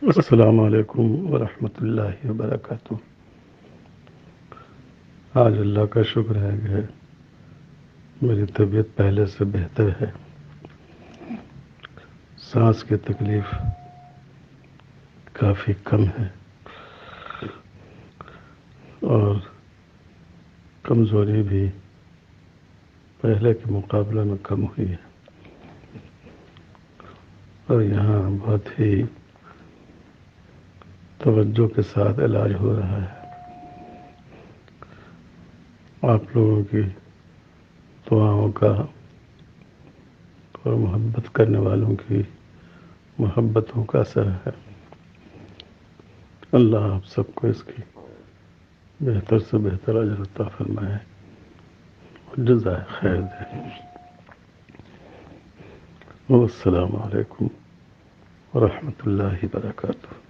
السلام علیکم ورحمۃ اللہ وبرکاتہ۔ آج اللہ کا شکر ہے کہ میری طبیعت پہلے سے بہتر ہے۔ سانس کی تکلیف کافی کم ہے اور کمزوری بھی پہلے کے مقابلے میں کم ہوئی ہے، اور یہاں بہت ہی توجہ کے ساتھ علاج ہو رہا ہے۔ آپ لوگوں کی دعاؤں کا اور محبت کرنے والوں کی محبتوں کا اثر ہے۔ اللہ آپ سب کو اس کی بہتر سے بہتر اجر عطا فرمائے اور جزائے خیر دے۔ والسلام علیکم ورحمۃ اللہ وبرکاتہ۔